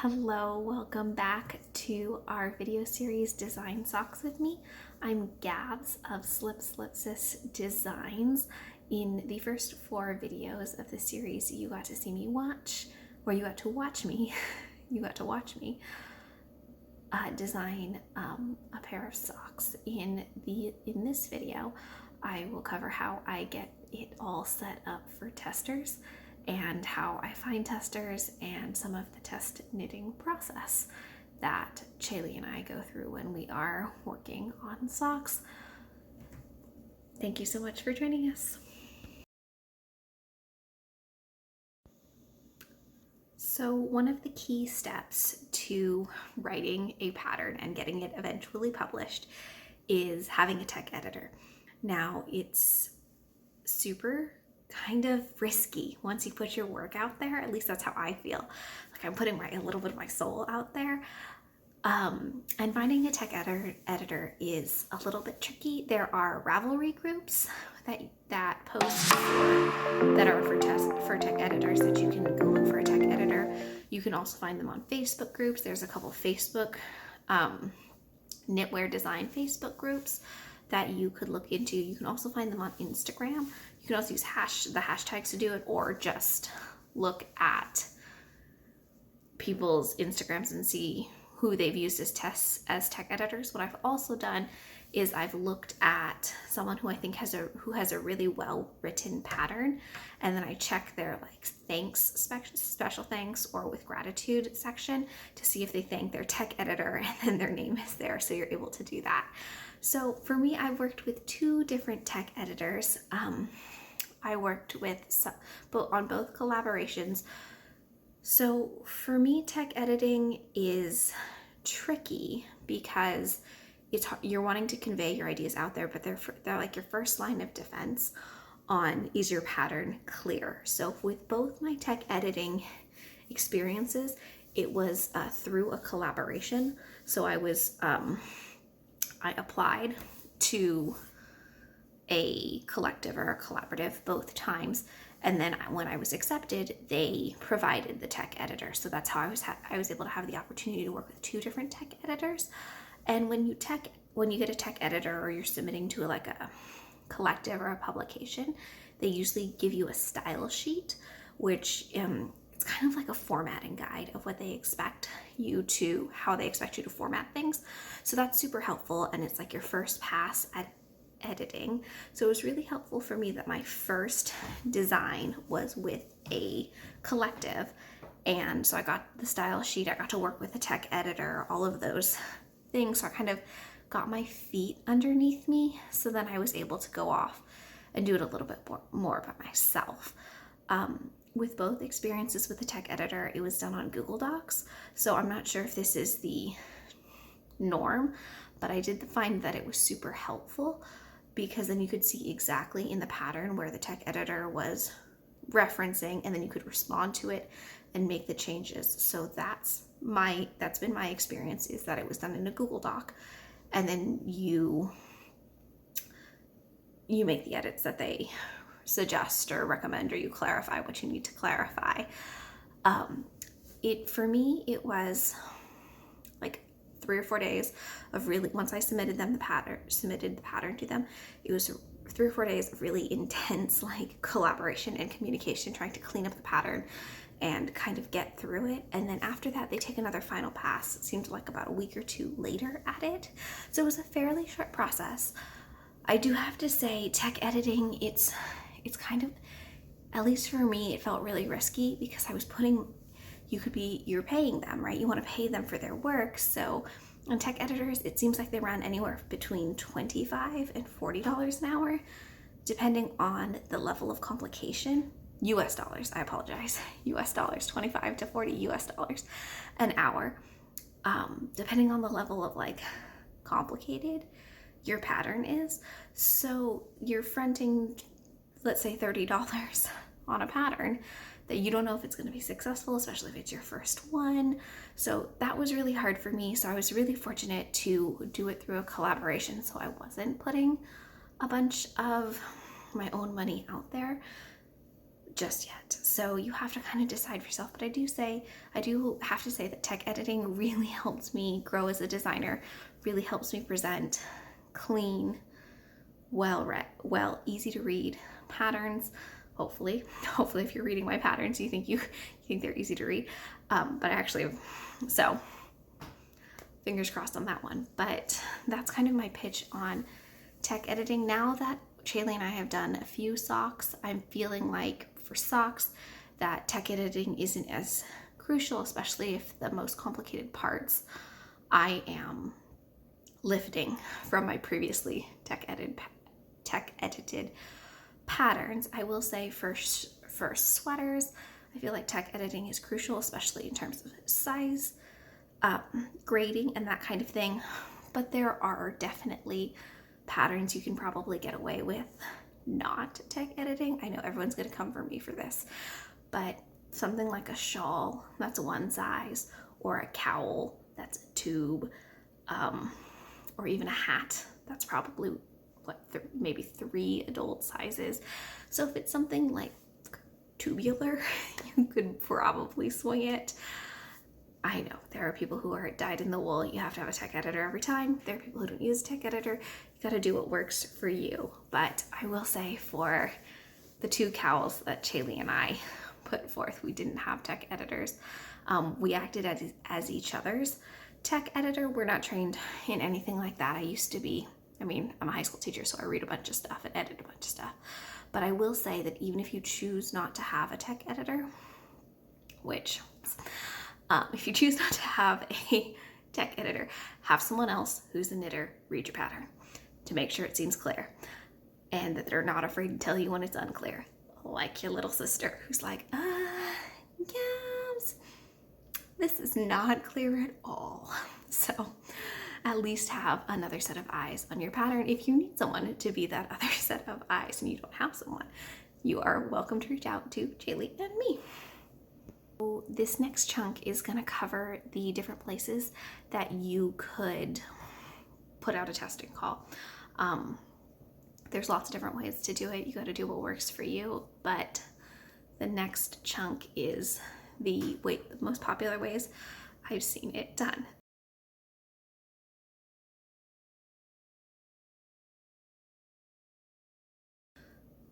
Hello, welcome back to our video series Design Socks with me. I'm Gabs of Slip Sis Designs. In the first 4 videos of the series, you got to see me watch, or you got to watch me, design a pair of socks. In this video, I will cover how I get it all set up for testers and how I find testers and some of the test knitting process that Chaylee and I go through when we are working on socks. Thank you so much for joining us. So one of the key steps to writing a pattern and getting it eventually published is having a tech editor. Now, it's super kind of risky once you put your work out there. At least that's how I feel. Like I'm putting a little bit of my soul out there. And finding a tech editor is a little bit tricky. There are Ravelry groups that post that are for tech editors that you can go look for a tech editor. You can also find them on Facebook groups. There's a couple of Facebook knitwear design Facebook groups that you could look into. You can also find them on Instagram. You can also use the hashtags to do it, or just look at people's Instagrams and see who they've used as tech editors. What I've also done is I've looked at someone who I think has a really well written pattern, and then I check their thanks, special thanks, or with gratitude section to see if they thank their tech editor, and then their name is there, so you're able to do that. So for me, I've worked with 2 different tech editors. I worked with on both collaborations. So for me, tech editing is tricky because you're wanting to convey your ideas out there, but they're like your first line of defense on, is your pattern clear? So with both my tech editing experiences, it was through a collaboration. So I applied to a collective or a collaborative both times, and then when I was accepted, they provided the tech editor. So that's how I was able to have the opportunity to work with 2 different tech editors. And when you get a tech editor, or you're submitting to a collective or a publication, they usually give you a style sheet, which it's kind of like a formatting guide of what they expect how they expect you to format things. So that's super helpful, and it's like your first pass at editing. So it was really helpful for me that my first design was with a collective, and so I got the style sheet, I got to work with a tech editor, all of those things. So I kind of got my feet underneath me, so then I was able to go off and do it a little bit more by myself. With both experiences with the tech editor, it was done on Google Docs, so I'm not sure if this is the norm, but I did find that it was super helpful, because then you could see exactly in the pattern where the tech editor was referencing, and then you could respond to it and make the changes. So that's been my experience, is that it was done in a Google Doc, and then you make the edits that they suggest or recommend, or you clarify what you need to clarify. For me, it was like 3 or 4 days of really, once I submitted the pattern to them, it was 3 or 4 days of really intense collaboration and communication, trying to clean up the pattern and kind of get through it. And then after that, they take another final pass. It seemed like about a week or 2 later at it. So it was a fairly short process. I do have to say, tech editing, it's kind of, at least for me, it felt really risky, because you're paying them, right? You want to pay them for their work. So on tech editors, it seems like they run anywhere between $25 and $40 an hour, depending on the level of complication. US dollars, I apologize. US dollars, 25 to 40 US dollars an hour. Depending on the level of complicated your pattern is. So you're fronting, let's say $30 on a pattern that you don't know if it's going to be successful, especially if it's your first one. So that was really hard for me. So I was really fortunate to do it through a collaboration, so I wasn't putting a bunch of my own money out there. just yet. So you have to kind of decide for yourself. But I do have to say that tech editing really helps me grow as a designer, really helps me present clean, easy to read patterns. Hopefully if you're reading my patterns, you think they're easy to read. But actually, so fingers crossed on that one. But that's kind of my pitch on tech editing. Now that Shaylee and I have done a few socks, I'm feeling like for socks that tech editing isn't as crucial, especially if the most complicated parts I am lifting from my previously tech edited patterns. I will say for sweaters, I feel like tech editing is crucial, especially in terms of size, grading, and that kind of thing. But there are definitely patterns you can probably get away with not tech editing. I know everyone's going to come for me for this, but something like a shawl, that's one size, or a cowl, that's a tube, or even a hat, that's probably maybe 3 adult sizes. So if it's something like tubular, you could probably swing it. I know there are people who are dyed in the wool. You have to have a tech editor every time. There are people who don't use a tech editor. You got to do what works for you. But I will say for the 2 cowls that Shaylee and I put forth, we didn't have tech editors. We acted as each other's tech editor. We're not trained in anything like that. I'm a high school teacher, so I read a bunch of stuff and edit a bunch of stuff. But I will say that even if you choose not to have a tech editor, if you choose not to have a tech editor, have someone else who's a knitter read your pattern to make sure it seems clear and that they're not afraid to tell you when it's unclear. Like your little sister who's like, yes, this is not clear at all. So at least have another set of eyes on your pattern. If you need someone to be that other set of eyes and you don't have someone, you are welcome to reach out to Shaylee and me. This next chunk is going to cover the different places that you could put out a testing call. There's lots of different ways to do it. You got to do what works for you, but the next chunk is the most popular ways I've seen it done.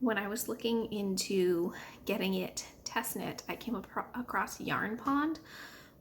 When I was looking into getting it test knit, I came across Yarn Pond,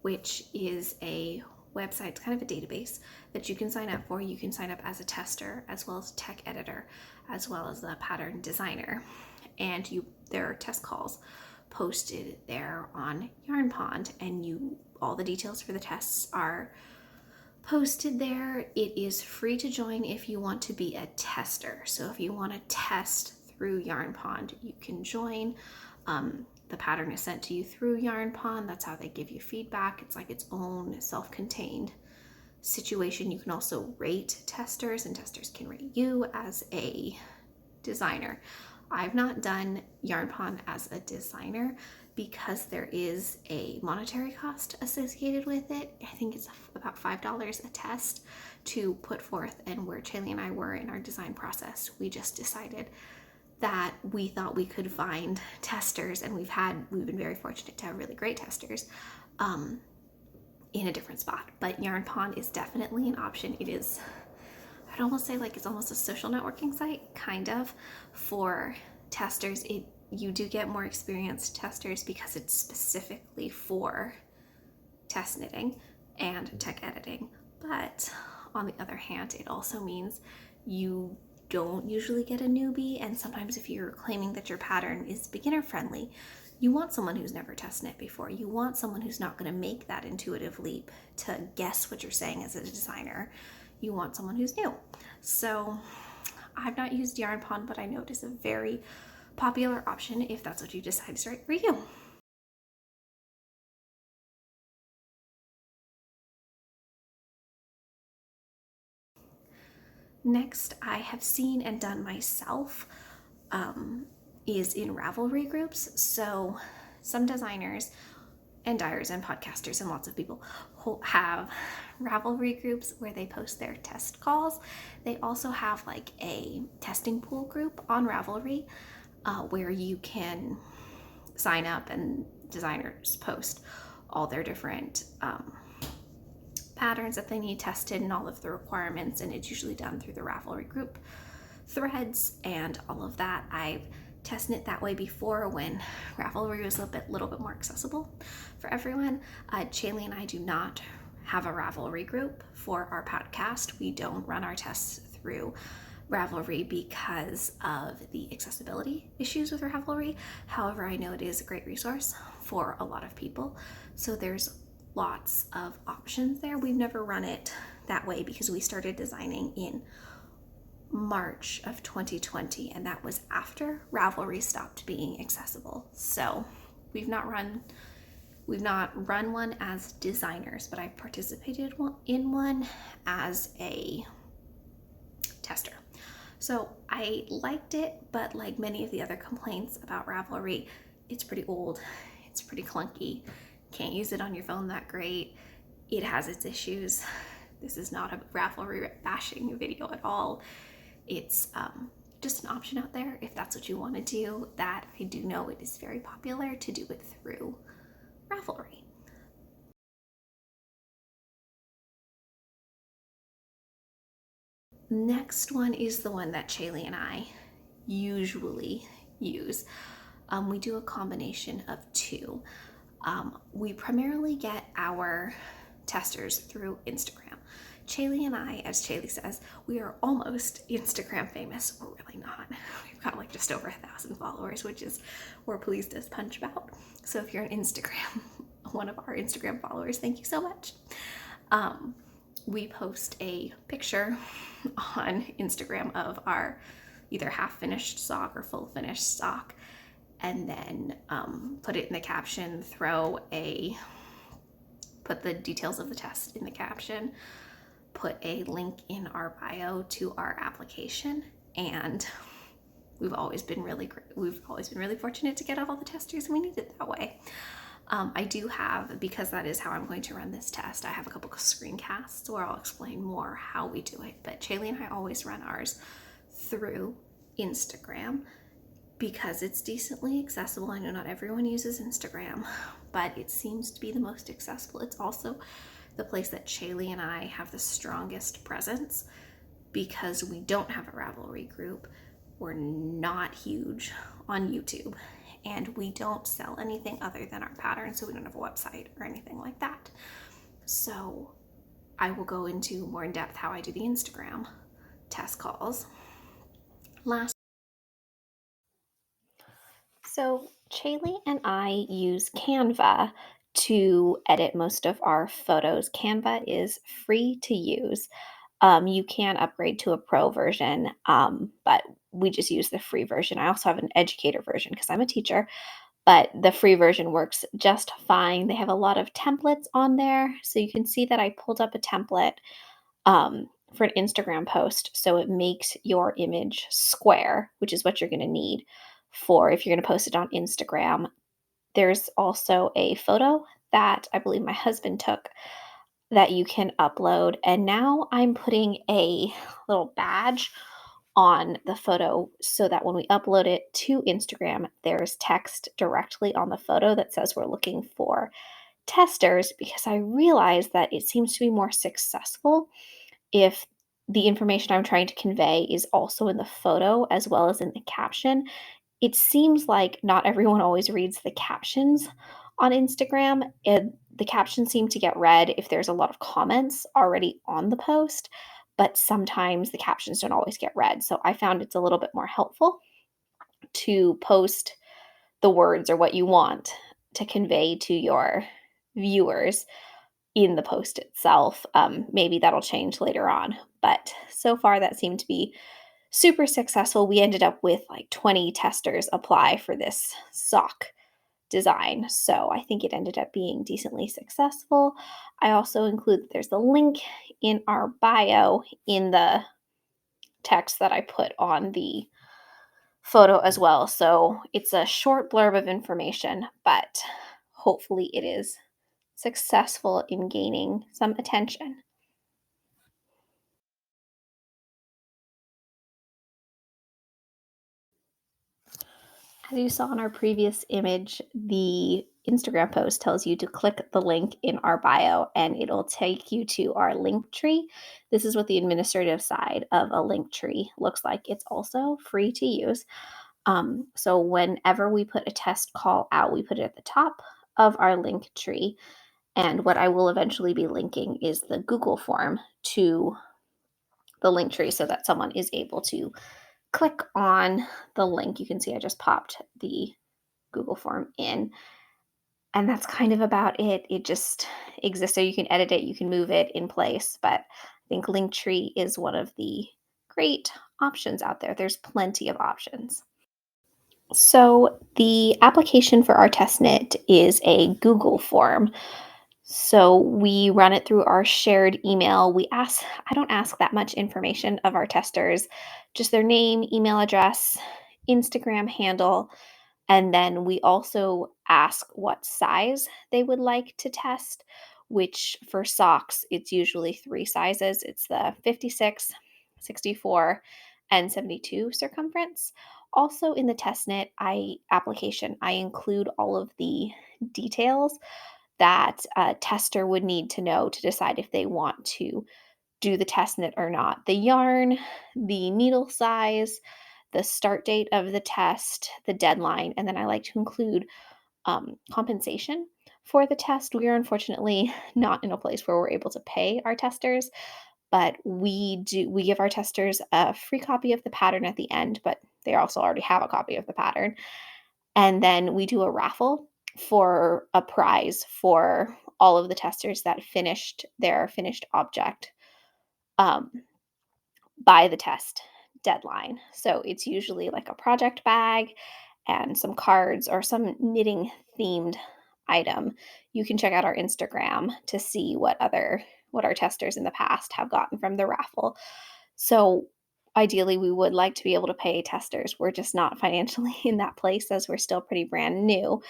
which is a website. It's kind of a database that you can sign up for. You can sign up as a tester, as well as a tech editor, as well as a pattern designer. And there are test calls posted there on Yarn Pond, and all the details for the tests are posted there. It is free to join if you want to be a tester. So if you want to test through Yarn Pond, you can join. The pattern is sent to you through Yarn Pond. That's how they give you feedback. It's like its own self-contained situation. You can also rate testers, and testers can rate you as a designer. I've not done Yarn Pond as a designer because there is a monetary cost associated with it. I think it's about $5 a test to put forth, and where Shaylee and I were in our design process, we just decided that we thought we could find testers, and we've been very fortunate to have really great testers in a different spot. But Yarn Pond is definitely an option. It is, I'd almost say like it's almost a social networking site, kind of, for testers. You do get more experienced testers because it's specifically for test knitting and tech editing. But on the other hand, it also means you don't usually get a newbie, and sometimes if you're claiming that your pattern is beginner friendly, you want someone who's never test knit before. You want someone who's not going to make that intuitive leap to guess what you're saying as a designer. You want someone who's new. So I've not used Yarn Pond, but I know it is a very popular option if that's what you decide is right for you. Next, I have seen and done myself is in Ravelry Groups. So some designers and dyers and podcasters and lots of people have Ravelry Groups where they post their test calls. They also have like a testing pool group on Ravelry where you can sign up and designers post all their different patterns that they need tested and all of the requirements, and it's usually done through the Ravelry group threads and all of that. I've tested it that way before when Ravelry was a little bit more accessible for everyone. Chaley and I do not have a Ravelry group for our podcast. We don't run our tests through Ravelry because of the accessibility issues with Ravelry. However, I know it is a great resource for a lot of people. So there's lots of options there. We've never run it that way because we started designing in March of 2020, and that was after Ravelry stopped being accessible. So we've not run one as designers, but I've participated in one as a tester. So I liked it, but like many of the other complaints about Ravelry, it's pretty old, it's pretty clunky, can't use it on your phone that great, it has its issues. This is not a Ravelry bashing video at all. It's just an option out there if that's what you want to do. That I do know it is very popular to do it through Ravelry. Next one is the one that Chaley and I usually use. We do a combination of two. We primarily get our testers through Instagram. Chaley and I, as Chaley says, we are almost Instagram famous. We're really not. We've got like just over 1,000 followers, which is we're pleased as punch about. So if you're an Instagram, one of our Instagram followers, thank you so much. We post a picture on Instagram of our either half finished sock or full finished sock, and then put it in the caption, put the details of the test in the caption, put a link in our bio to our application, and we've always been really fortunate to get all the testers we needed that way. I do have, because that is how I'm going to run this test, I have a couple of screencasts where I'll explain more how we do it, but Chaley and I always run ours through Instagram because it's decently accessible. I know not everyone uses Instagram, but it seems to be the most accessible. It's also the place that Chaley and I have the strongest presence because we don't have a Ravelry group. We're not huge on YouTube, and we don't sell anything other than our pattern, so we don't have a website or anything like that. So I will go into more in depth how I do the Instagram test calls. So Chaley and I use Canva to edit most of our photos. Canva is free to use. You can upgrade to a pro version, but we just use the free version. I also have an educator version because I'm a teacher, but the free version works just fine. They have a lot of templates on there. So you can see that I pulled up a template for an Instagram post. So it makes your image square, which is what you're going to need for if you're going to post it on Instagram. There's also a photo that I believe my husband took that you can upload. And now I'm putting a little badge on the photo so that when we upload it to Instagram, there's text directly on the photo that says we're looking for testers, because I realize that it seems to be more successful if the information I'm trying to convey is also in the photo as well as in the caption. It seems like not everyone always reads the captions on Instagram, and the captions seem to get read if there's a lot of comments already on the post, but sometimes the captions don't always get read. So I found it's a little bit more helpful to post the words or what you want to convey to your viewers in the post itself. Maybe that'll change later on, but so far that seemed to be super successful. We ended up with like 20 testers apply for this sock design, so I think it ended up being decently successful. I also include, there's the link in our bio in the text that I put on the photo as well, so it's a short blurb of information, but hopefully it is successful in gaining some attention. As you saw in our previous image, the Instagram post tells you to click the link in our bio and it'll take you to our link tree. This is what the administrative side of a link tree looks like. It's also free to use. So whenever we put a test call out, we put it at the top of our link tree. And what I will eventually be linking is the Google form to the link tree so that someone is able to click on the link. You can see I just popped the Google form in. And that's kind of about it. It just exists so you can edit it, you can move it in place. But I think Linktree is one of the great options out there. There's plenty of options. So the application for our testnet is a Google form. So we run it through our shared email. I don't ask that much information of our testers, just their name, email address, Instagram handle, and then we also ask what size they would like to test, which for socks, it's usually three sizes. It's the 56, 64, and 72 circumference. Also in the testnet application, I include all of the details that a tester would need to know to decide if they want to do the testnet or not. The yarn, the needle size, the start date of the test, the deadline, and then I like to include compensation for the test. We are unfortunately not in a place where we're able to pay our testers, but we give our testers a free copy of the pattern at the end, but they also already have a copy of the pattern. And then we do a raffle for a prize for all of the testers that finished their finished object um, by the test deadline. So it's usually like a project bag and some cards or some knitting themed item. You can check out our Instagram to see what our testers in the past have gotten from the raffle. So ideally we would like to be able to pay testers. We're just not financially in that place as we're still pretty brand new.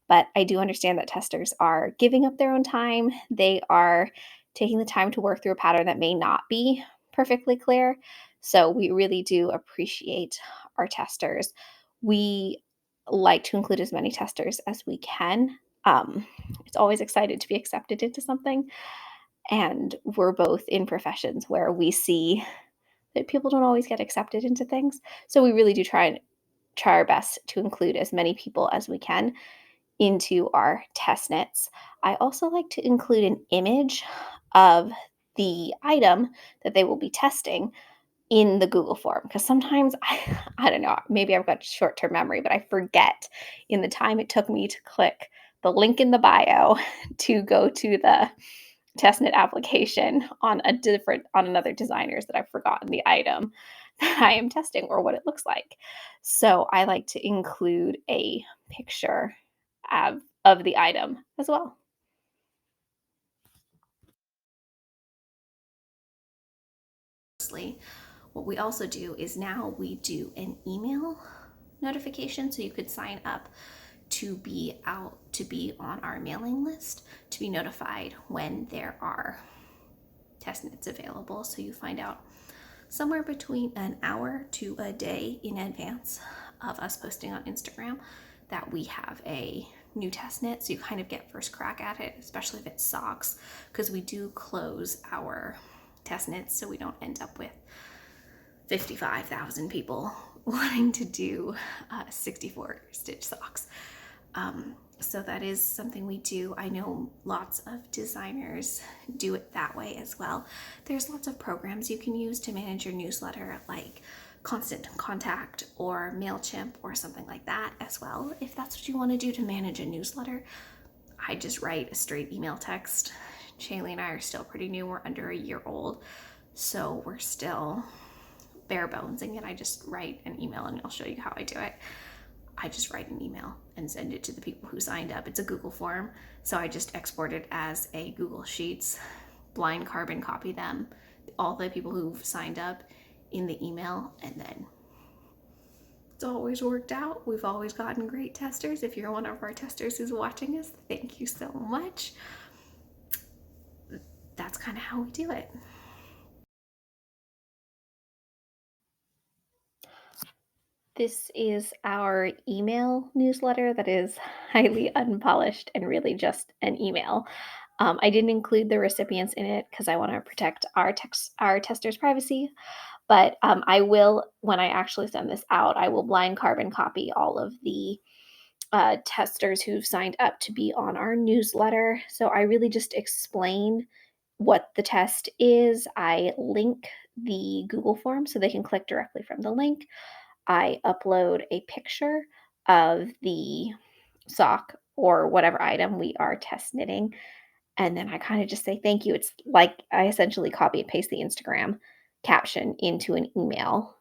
But I do understand that testers are giving up their own time. They are taking the time to work through a pattern that may not be perfectly clear. So we really do appreciate our testers. We like to include as many testers as we can. It's always excited to be accepted into something. And we're both in professions where we see that people don't always get accepted into things. So we really do try our best to include as many people as we can into our test nets. I also like to include an image of the item that they will be testing in the Google form because sometimes I don't know, maybe I've got short term memory, but I forget in the time it took me to click the link in the bio to go to the testnet application on another designer's that I've forgotten the item that I am testing or what it looks like. So I like to include a picture of the item as well. What we also do is now we do an email notification so you could sign up to be on our mailing list to be notified when there are test knits available. So you find out somewhere between an hour to a day in advance of us posting on Instagram that we have a new test knit, so you kind of get first crack at it, especially if it's socks, because we do close our test knits so we don't end up with 55,000 people wanting to do 64 stitch socks. So that is something we do. I know lots of designers do it that way as well. There's lots of programs you can use to manage your newsletter, like Constant Contact or MailChimp or something like that as well. If that's what you want to do to manage a newsletter, I just write a straight email text. Shaylee and I are still pretty new. We're under a year old, so we're still bare bonesing it. I just write an email and I'll show you how I do it. I just write an email and send it to the people who signed up. It's a Google form, so I just export it as a Google Sheets, blind carbon copy them, all the people who've signed up in the email, and then it's always worked out. We've always gotten great testers. If you're one of our testers who's watching us, thank you so much. That's kind of how we do it. This is our email newsletter that is highly unpolished and really just an email. I didn't include the recipients in it because I want to protect our testers' privacy. But I will, when I actually send this out, I will blind carbon copy all of the testers who've signed up to be on our newsletter. So I really just explain what the test is. I link the Google form so they can click directly from the link. I upload a picture of the sock or whatever item we are test knitting. And then I kind of just say thank you. It's like I essentially copy and paste the Instagram caption into an email